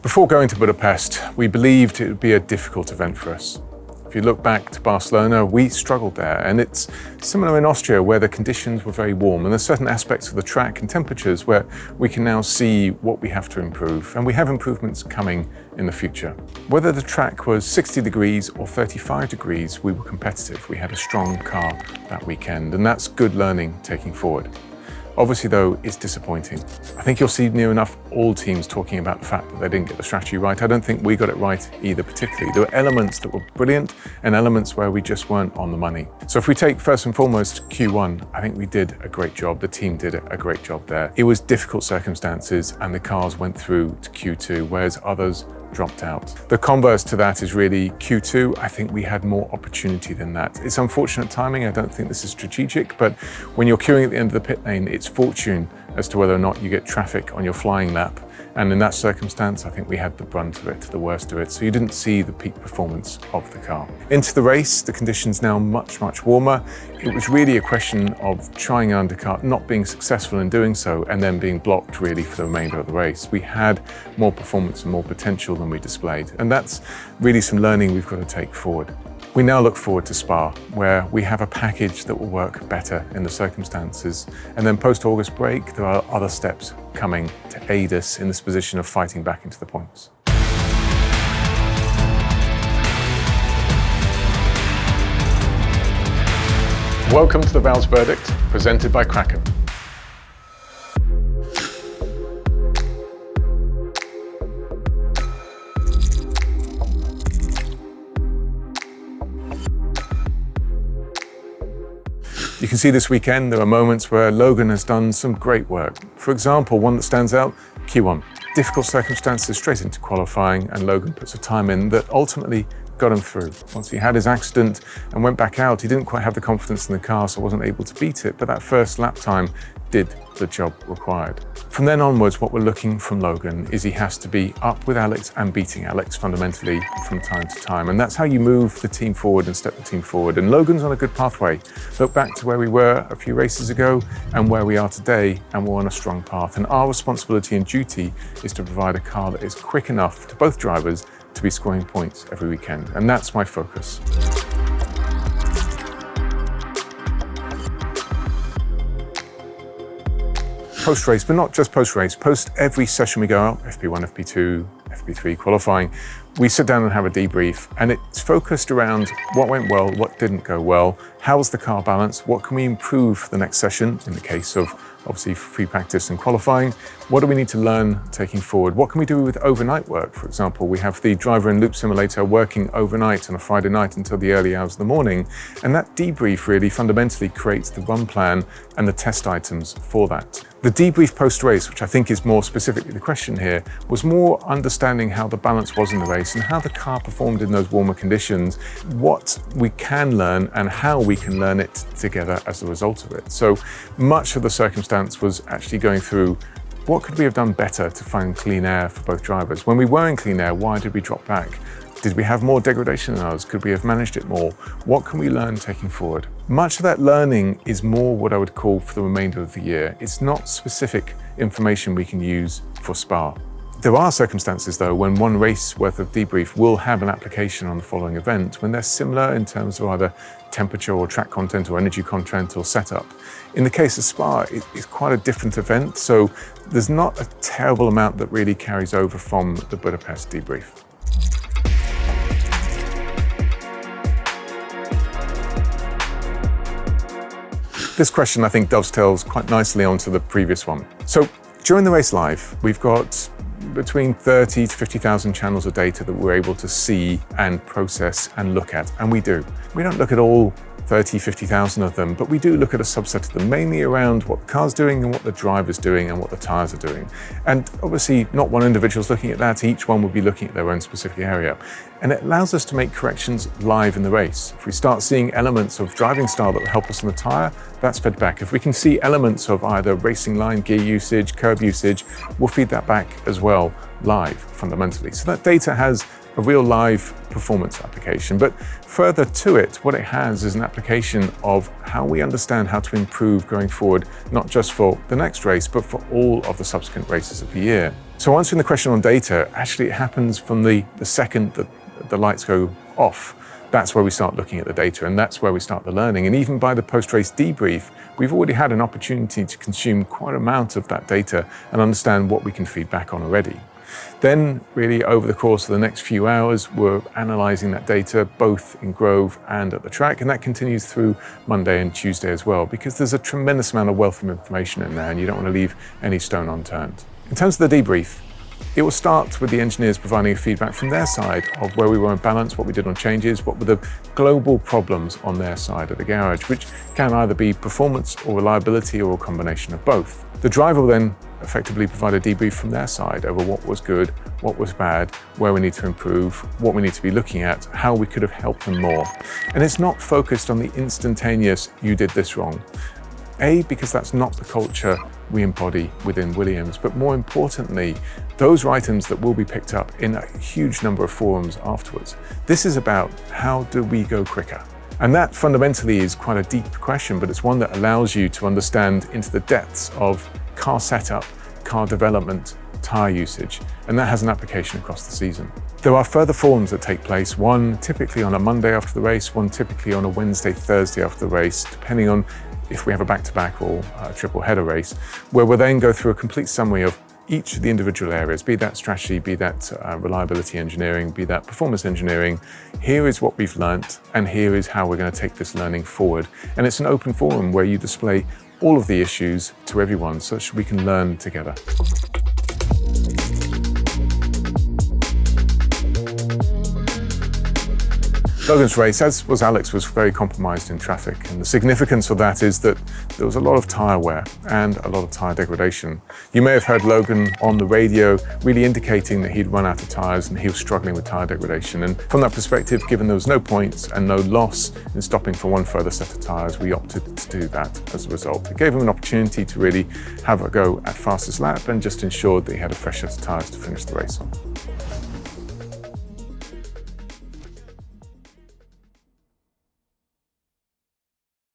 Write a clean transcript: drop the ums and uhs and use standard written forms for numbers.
Before going to Budapest, we believed it would be a difficult event for us. If you look back to Barcelona, we struggled there, and it's similar in Austria where the conditions were very warm, and there's certain aspects of the track and temperatures where we can now see what we have to improve, and we have improvements coming in the future. Whether the track was 60 degrees or 35 degrees, we were competitive. We had a strong car that weekend, and that's good learning taking forward. Obviously, though, it's disappointing. I think you'll see near enough all teams talking about the fact that they didn't get the strategy right. I don't think we got it right either particularly. There were elements that were brilliant and elements where we just weren't on the money. So if we take first and foremost Q1, I think we did a great job. The team did a great job there. It was difficult circumstances and the cars went through to Q2, whereas others dropped out. The converse to that is really Q2. I think we had more opportunity than that. It's unfortunate timing. I don't think this is strategic, but when you're queuing at the end of the pit lane, it's fortune as to whether or not you get traffic on your flying lap. And in that circumstance, I think we had the brunt of it, the worst of it. So you didn't see the peak performance of the car. Into the race, the conditions now much warmer. It was really a question of trying an undercut, not being successful in doing so, and then being blocked really for the remainder of the race. We had more performance and more potential than we displayed. And that's really some learning we've got to take forward. We now look forward to Spa, where we have a package that will work better in the circumstances. And then post-August break, there are other steps coming to aid us in this position of fighting back into the points. Welcome to the Vowles Verdict, presented by Kraken. You can see this weekend there are moments where Logan has done some great work. For example, one that stands out, Q1. Difficult circumstances straight into qualifying, and Logan puts a time in that ultimately got him through. Once he had his accident and went back out, he didn't quite have the confidence in the car, so wasn't able to beat it, but that first lap time did the job required. From then onwards, what we're looking from Logan is he has to be up with Alex and beating Alex fundamentally from time to time. And that's how you move the team forward and step the team forward. And Logan's on a good pathway. Look back to where we were a few races ago and where we are today, and we're on a strong path. And our responsibility and duty is to provide a car that is quick enough to both drivers to be scoring points every weekend. And that's my focus. Post-race, but not just post-race, post every session we go out, FP1, FP2, FP3 qualifying, we sit down and have a debrief, and it's focused around what went well, what didn't go well, how's the car balance, what can we improve for the next session in the case of obviously free practice and qualifying, what do we need to learn taking forward, what can we do with overnight work? For example, we have the driver in loop simulator working overnight on a Friday night until the early hours of the morning, and that debrief really fundamentally creates the run plan and the test items for that. The debrief post-race, which I think is more specifically the question here, was more understanding how the balance was in the race and how the car performed in those warmer conditions, what we can learn and how we can learn it together as a result of it. So much of the circumstance was actually going through what could we have done better to find clean air for both drivers? When we were in clean air, why did we drop back? Did we have more degradation than others? Could we have managed it more? What can we learn taking forward? Much of that learning is more what I would call for the remainder of the year. It's not specific information we can use for Spa. There are circumstances though when one race worth of debrief will have an application on the following event when they're similar in terms of either temperature or track content or energy content or setup. In the case of Spa, it's quite a different event, so there's not a terrible amount that really carries over from the Budapest debrief. This question, I think, dovetails quite nicely onto the previous one. So during the race live, we've got between 30 to 50,000 channels of data that we're able to see and process and look at, and we do. We don't look at all 30, 50,000 of them, but we do look at a subset of them, mainly around what the car's doing and what the driver's doing and what the tires are doing. And obviously not one individual's looking at that, each one will be looking at their own specific area. And it allows us to make corrections live in the race. If we start seeing elements of driving style that will help us on the tire, that's fed back. If we can see elements of either racing line, gear usage, curb usage, we'll feed that back as well live fundamentally. So that data has a real live performance application. But further to it, what it has is an application of how we understand how to improve going forward, not just for the next race, but for all of the subsequent races of the year. So answering the question on data, actually it happens from the second that the lights go off. That's where we start looking at the data, and that's where we start the learning. And even by the post-race debrief, we've already had an opportunity to consume quite an amount of that data and understand what we can feed back on already. Then really over the course of the next few hours, we're analysing that data both in Grove and at the track, and that continues through Monday and Tuesday as well, because there's a tremendous amount of wealth of information in there and you don't want to leave any stone unturned. In terms of the debrief, it will start with the engineers providing feedback from their side of where we were in balance, what we did on changes, what were the global problems on their side of the garage, which can either be performance or reliability or a combination of both. The driver will then effectively provide a debrief from their side over what was good, what was bad, where we need to improve, what we need to be looking at, how we could have helped them more. And it's not focused on the instantaneous, you did this wrong. Because that's not the culture we embody within Williams, but more importantly, those are items that will be picked up in a huge number of forums afterwards. This is about how do we go quicker? And that fundamentally is quite a deep question, but it's one that allows you to understand into the depths of car setup, car development, tyre usage, and that has an application across the season. There are further forums that take place, one typically on a Monday after the race, one typically on a Wednesday, Thursday after the race, depending on if we have a back-to-back or a triple header race, where we'll then go through a complete summary of each of the individual areas, be that strategy, be that reliability engineering, be that performance engineering. Here is what we've learnt, and here is how we're going to take this learning forward. And it's an open forum where you display all of the issues to everyone so that we can learn together. Logan's race, as was Alex, was very compromised in traffic, and the significance of that is that there was a lot of tyre wear and a lot of tyre degradation. You may have heard Logan on the radio really indicating that he'd run out of tyres and he was struggling with tyre degradation, and from that perspective, given there was no points and no loss in stopping for one further set of tyres, we opted to do that as a result. It gave him an opportunity to really have a go at fastest lap and just ensured that he had a fresh set of tyres to finish the race on.